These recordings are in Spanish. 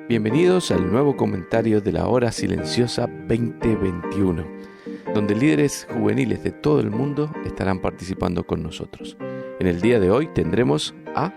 Bienvenidos al nuevo comentario de la Hora Silenciosa 2021, donde líderes juveniles de todo el mundo estarán participando con nosotros. En el día de hoy tendremos a...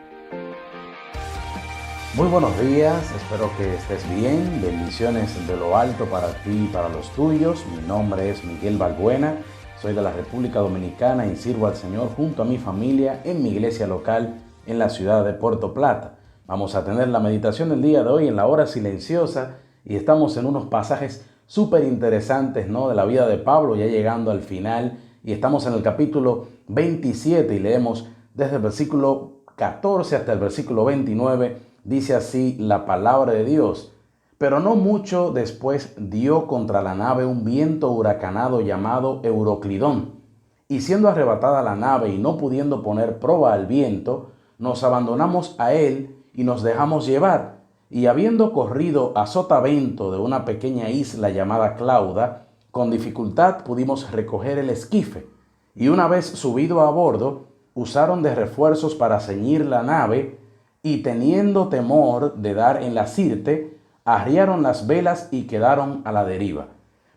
Muy buenos días, espero que estés bien, bendiciones de lo alto para ti y para los tuyos. Mi nombre es Miguel Balbuena, soy de la República Dominicana y sirvo al Señor junto a mi familia en mi iglesia local en la ciudad de Puerto Plata. Vamos a tener la meditación del día de hoy en la hora silenciosa y estamos en unos pasajes súper interesantes, ¿no?, de la vida de Pablo, ya llegando al final, y estamos en el capítulo 27 y leemos desde el versículo 14 hasta el versículo 29, dice así la palabra de Dios. Pero no mucho después dio contra la nave un viento huracanado llamado Euroclidón, y siendo arrebatada la nave y no pudiendo poner proa al viento, nos abandonamos a él y nos dejamos llevar, y habiendo corrido a sotavento de una pequeña isla llamada Clauda, con dificultad pudimos recoger el esquife, y una vez subido a bordo, usaron de refuerzos para ceñir la nave, y teniendo temor de dar en la sirte, arriaron las velas y quedaron a la deriva.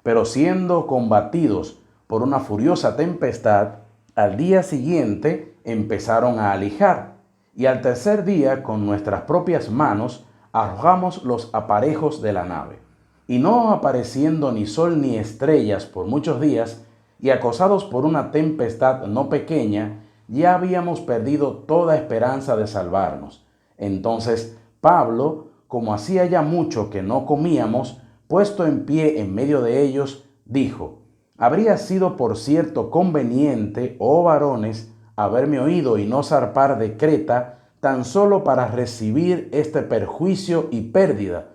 Pero siendo combatidos por una furiosa tempestad, al día siguiente empezaron a alijar, y al tercer día con nuestras propias manos arrojamos los aparejos de la nave. Y no apareciendo ni sol ni estrellas por muchos días, y acosados por una tempestad no pequeña, ya habíamos perdido toda esperanza de salvarnos. Entonces Pablo, como hacía ya mucho que no comíamos, puesto en pie en medio de ellos, dijo: habría sido por cierto conveniente, oh varones, haberme oído y no zarpar de Creta, tan solo para recibir este perjuicio y pérdida.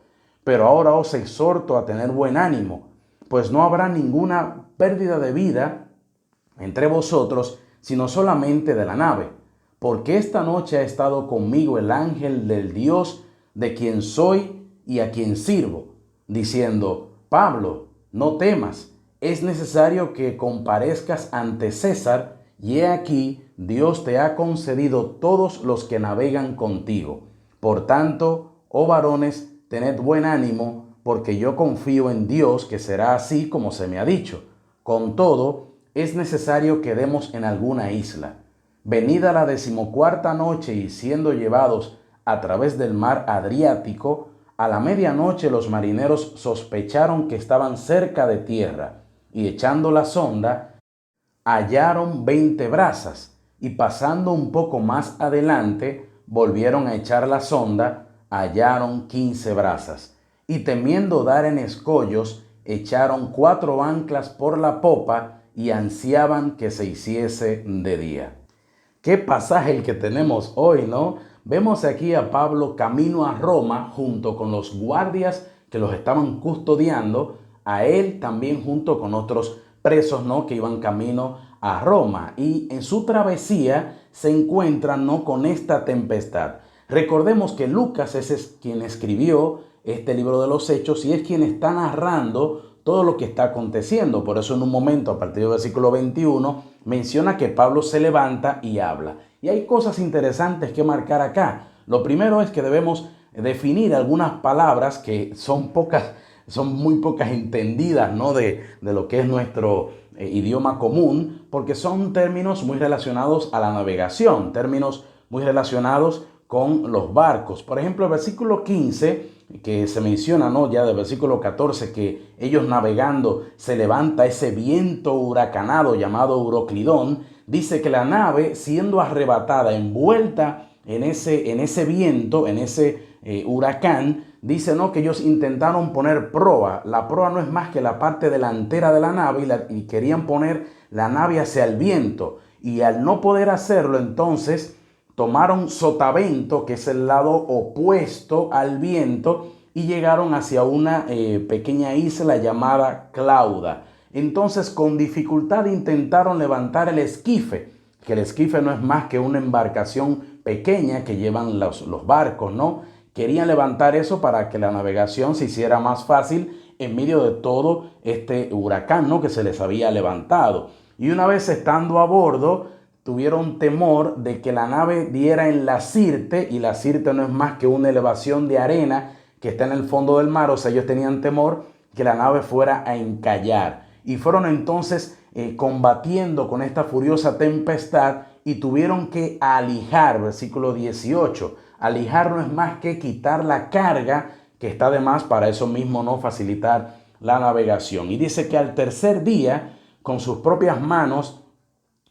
Pero ahora os exhorto a tener buen ánimo, pues no habrá ninguna pérdida de vida entre vosotros, sino solamente de la nave. Porque esta noche ha estado conmigo el ángel del Dios de quien soy y a quien sirvo, diciendo: Pablo, no temas, es necesario que comparezcas ante César, y he aquí, Dios te ha concedido todos los que navegan contigo. Por tanto, oh varones, tened buen ánimo, porque yo confío en Dios que será así como se me ha dicho. Con todo, es necesario que demos en alguna isla. Venida la 14ª noche y siendo llevados a través del mar Adriático, a la medianoche los marineros sospecharon que estaban cerca de tierra, y echando la sonda, hallaron 20 brazas, y pasando un poco más adelante, volvieron a echar la sonda, hallaron 15 brazas, y temiendo dar en escollos, echaron 4 anclas por la popa y ansiaban que se hiciese de día. Qué pasaje el que tenemos hoy, ¿no? Vemos aquí a Pablo camino a Roma junto con los guardias que los estaban custodiando, a él también junto con otros presos, ¿no?, que iban camino a Roma, y en su travesía se encuentran, ¿no?, con esta tempestad. Recordemos que Lucas es quien escribió este libro de los Hechos y es quien está narrando todo lo que está aconteciendo. Por eso en un momento, a partir del versículo 21, menciona que Pablo se levanta y habla. Y hay cosas interesantes que marcar acá. Lo primero es que debemos definir algunas palabras que son muy pocas entendidas, ¿no?, de lo que es nuestro idioma común, porque son términos muy relacionados a la navegación, términos muy relacionados con los barcos. Por ejemplo, el versículo 15, que se menciona, ¿no?, ya del versículo 14, que ellos navegando se levanta ese viento huracanado llamado Euroclidón, dice que la nave, siendo arrebatada, envuelta en ese viento, en ese huracán, dice, ¿no?, que ellos intentaron poner proa. La proa no es más que la parte delantera de la nave y querían poner la nave hacia el viento. Y al no poder hacerlo, entonces tomaron sotavento, que es el lado opuesto al viento, y llegaron hacia una pequeña isla llamada Clauda. Entonces, con dificultad intentaron levantar el esquife, que el esquife no es más que una embarcación pequeña que llevan los barcos, ¿no? Querían levantar eso para que la navegación se hiciera más fácil en medio de todo este huracán, ¿no?, que se les había levantado. Y una vez estando a bordo, tuvieron temor de que la nave diera en la sirte, y la sirte no es más que una elevación de arena que está en el fondo del mar, o sea, ellos tenían temor que la nave fuera a encallar. Y fueron entonces combatiendo con esta furiosa tempestad y tuvieron que alijar, versículo 18. Alijar no es más que quitar la carga que está de más, para eso mismo no facilitar la navegación. Y dice que al tercer día, con sus propias manos,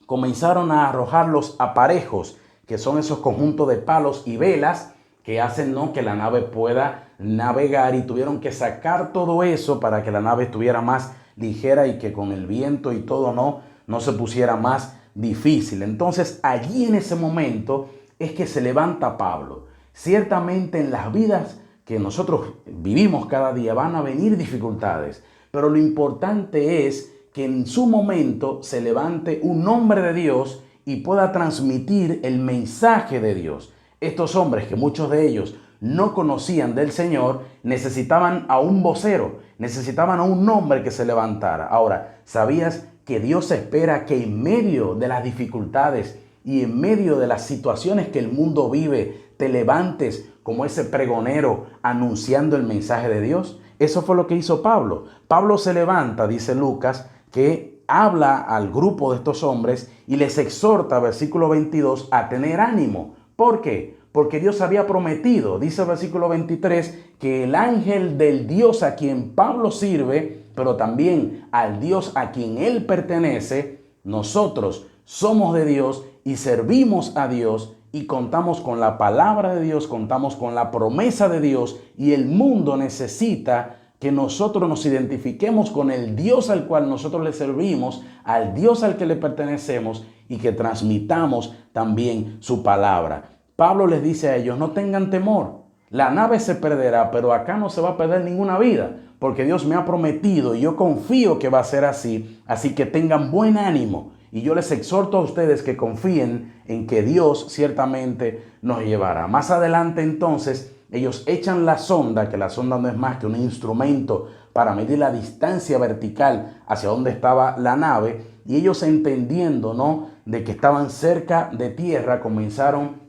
comenzaron a arrojar los aparejos, que son esos conjuntos de palos y velas que hacen, ¿no?, que la nave pueda navegar, y tuvieron que sacar todo eso para que la nave estuviera más ligera y que con el viento y todo no se pusiera más difícil. Entonces allí en ese momento es que se levanta Pablo. Ciertamente en las vidas que nosotros vivimos cada día van a venir dificultades, pero lo importante es que en su momento se levante un hombre de Dios y pueda transmitir el mensaje de Dios. Estos hombres, que muchos de ellos no conocían del Señor, necesitaban a un vocero, necesitaban a un hombre que se levantara. Ahora, ¿sabías que Dios espera que en medio de las dificultades y en medio de las situaciones que el mundo vive, te levantes como ese pregonero anunciando el mensaje de Dios? Eso fue lo que hizo Pablo. Pablo se levanta, dice Lucas, que habla al grupo de estos hombres y les exhorta, versículo 22, a tener ánimo. ¿Por qué? Porque Dios había prometido, dice el versículo 23, que el ángel del Dios a quien Pablo sirve, pero también al Dios a quien él pertenece, nosotros somos de Dios y servimos a Dios y contamos con la palabra de Dios, contamos con la promesa de Dios, y el mundo necesita que nosotros nos identifiquemos con el Dios al cual nosotros le servimos, al Dios al que le pertenecemos, y que transmitamos también su palabra. Pablo les dice a ellos: no tengan temor, la nave se perderá, pero acá no se va a perder ninguna vida, porque Dios me ha prometido y yo confío que va a ser así, así que tengan buen ánimo. Y yo les exhorto a ustedes que confíen en que Dios ciertamente nos llevará. Más adelante entonces ellos echan la sonda, que la sonda no es más que un instrumento para medir la distancia vertical hacia donde estaba la nave, y ellos, entendiendo, ¿no?, de que estaban cerca de tierra, comenzaron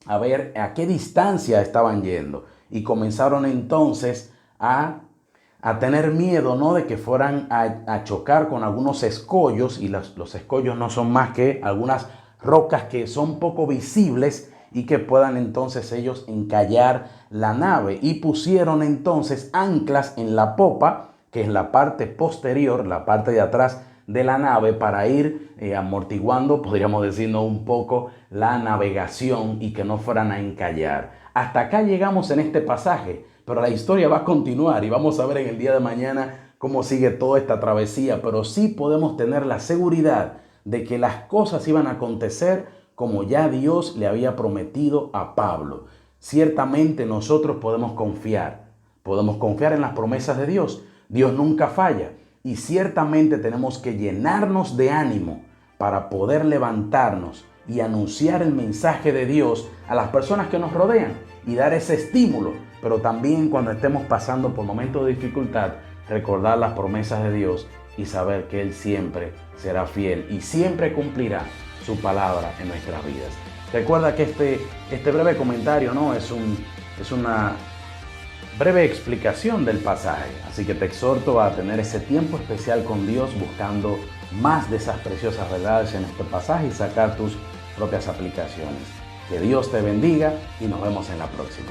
a ver a qué distancia estaban yendo, y comenzaron entonces a tener miedo, ¿no?, de que fueran a chocar con algunos escollos, y los escollos no son más que algunas rocas que son poco visibles y que puedan entonces ellos encallar la nave. Y pusieron entonces anclas en la popa, que es la parte posterior, la parte de atrás de la nave, para ir amortiguando, podríamos decirnos, un poco la navegación y que no fueran a encallar. Hasta acá llegamos en este pasaje, pero la historia va a continuar y vamos a ver en el día de mañana cómo sigue toda esta travesía. Pero sí podemos tener la seguridad de que las cosas iban a acontecer como ya Dios le había prometido a Pablo. Ciertamente nosotros podemos confiar en las promesas de Dios. Dios nunca falla, y ciertamente tenemos que llenarnos de ánimo para poder levantarnos y anunciar el mensaje de Dios a las personas que nos rodean y dar ese estímulo. Pero también, cuando estemos pasando por momentos de dificultad, recordar las promesas de Dios y saber que Él siempre será fiel y siempre cumplirá su palabra en nuestras vidas. Recuerda que este breve comentario, ¿no?, es una breve explicación del pasaje, así que te exhorto a tener ese tiempo especial con Dios, buscando más de esas preciosas verdades en este pasaje y sacar tus propias aplicaciones. Que Dios te bendiga y nos vemos en la próxima.